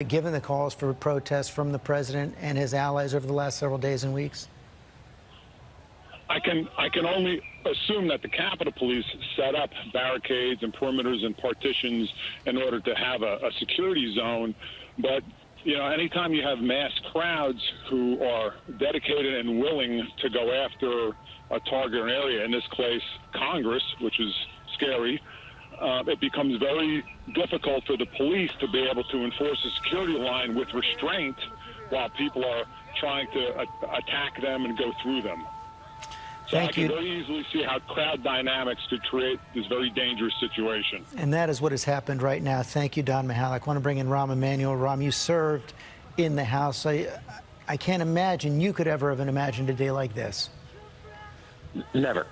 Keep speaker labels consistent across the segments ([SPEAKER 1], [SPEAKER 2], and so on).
[SPEAKER 1] Given the calls for protests from the president and his allies over the last several days and weeks?
[SPEAKER 2] I can only assume that the Capitol Police set up barricades and perimeters and partitions in order to have a security zone. But, you know, anytime you have mass crowds who are dedicated and willing to go after a target or area, in this case, Congress, which is scary, it becomes very difficult for the police to be able to enforce a security line with restraint while people are trying to attack them and go through them. So I can very easily see how crowd dynamics could create this very dangerous situation.
[SPEAKER 1] And that is what has happened right now. Thank you, Don Mihalek. I want to bring in Rahm Emanuel. Rahm, you served in the House. I can't imagine you could ever have imagined a day like this.
[SPEAKER 3] Never.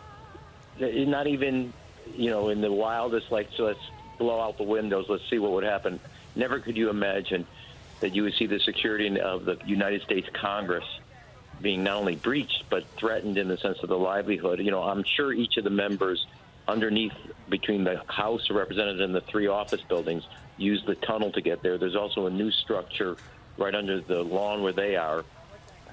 [SPEAKER 3] Not even, you know, in the wildest, like, so let's blow out the windows, let's see what would happen. Never could you imagine that you would see the security of the United States Congress being not only breached, but threatened in the sense of the livelihood. You know, I'm sure each of the members underneath, between the House of Representatives and the three office buildings, use the tunnel to get there. There's also a new structure right under the lawn where they are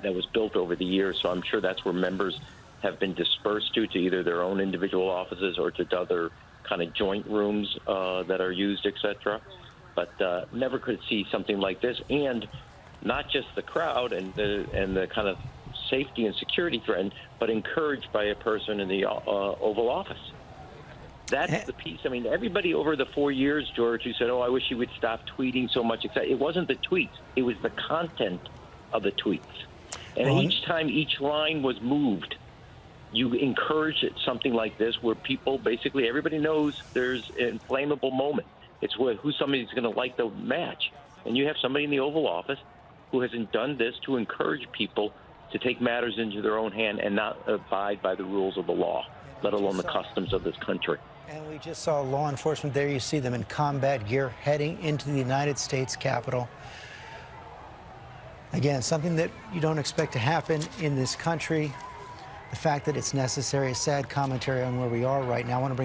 [SPEAKER 3] that was built over the years, so I'm sure that's where members have been dispersed to either their own individual offices or to other kind of joint rooms that are used, etc. But never could see something like this, and not just the crowd and the kind of safety and security threat, but encouraged by a person in the Oval Office. That's the piece. I mean, everybody over the 4 years, George, who said, "Oh, I wish you would stop tweeting so much," it wasn't the tweets; it was the content of the tweets. And each time each line was moved, you encourage something like this where people, basically everybody knows there's an inflammable moment. It's who somebody's going to like the match. And you have somebody in the Oval Office who hasn't done this to encourage people to take matters into their own hand and not abide by the rules of the law, let alone the customs of this country.
[SPEAKER 1] And we just saw law enforcement there. You see them in combat gear heading into the United States Capitol. Again, something that you don't expect to happen in this country. The fact that it's necessary, a sad commentary on where we are right now. I want to bring